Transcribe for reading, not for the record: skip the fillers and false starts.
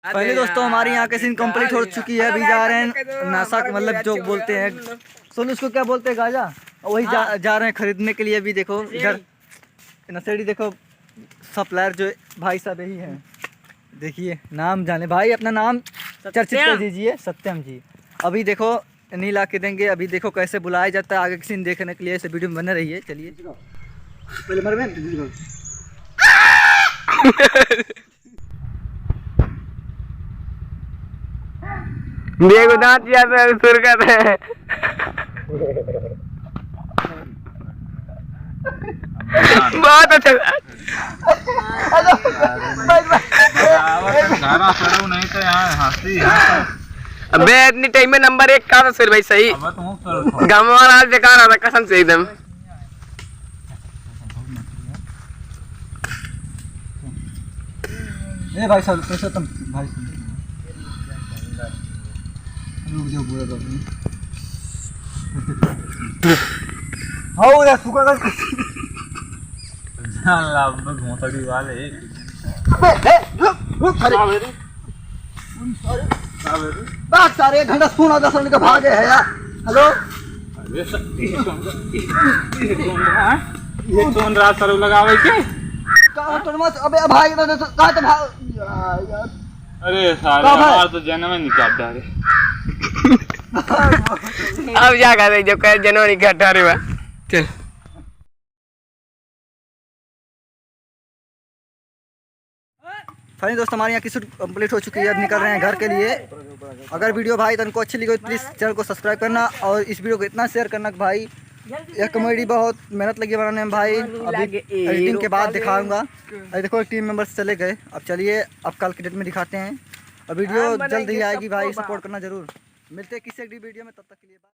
पहले दोस्तों हमारी यहाँ की सीन कंप्लीट हो चुकी है। अभी जा रहे हैं नासा, मतलब जो बोलते हैं सुन, उसको क्या बोलते हैं, गाजा। वही जा रहे हैं खरीदने के लिए। अभी देखो इधर नशेड़ी, देखो सप्लायर जो भाई साहब यही हैं। देखिए नाम जाने भाई, अपना नाम चर्चित कर दीजिए, सत्यम जी। अभी देखो नहीं ला के देंगे। अभी देखो कैसे बुलाया जाता है, आगे की सीन देखने के लिए इस वीडियो में बने रहिए। चलिए देखो दांत याद सुर कर रहे हैं। बहुत अच्छा नहीं तो यहाँ हंसी। अबे इतनी टाइम में नंबर 1 का था भाई, सही गाँव वाला बेकार आ था कसम से एकदम। ए भाई साहब कैसे तुम भाई वीडियो पूरा कर हां सुका कर जान ला घोंसड़ी वाले बात सारे घंटा सुना 10 मिनट का भागे है यार। हेलो ये सोन रात सर लगावे के का तो मत। अबे भाई का तो भाग यार। अरे सारे हमार तो जन्म में निकाल डाले। अब क्या कर रहे जो कह जनवरी का 18 चल। फाइनली दोस्त हमारे यहाँ की शूट कंप्लीट हो चुकी है। अब निकल रहे हैं घर के लिए। अगर वीडियो भाई तुमको अच्छी लगी तो प्लीज़ चैनल को सब्सक्राइब करना और इस वीडियो को इतना शेयर करना कि भाई यह कॉमेडी बहुत मेहनत लगी बनाने में भाई। अभी एडिटिंग के बाद दिखाऊंगा। अभी देखो टीम मेंबर्स चले गए। अब चलिए अब कल की डेट में दिखाते हैं। और वीडियो जल्द ही आएगी भाई, सपोर्ट करना जरूर। मिलते हैं किसी एक वीडियो में, तब तक के लिए।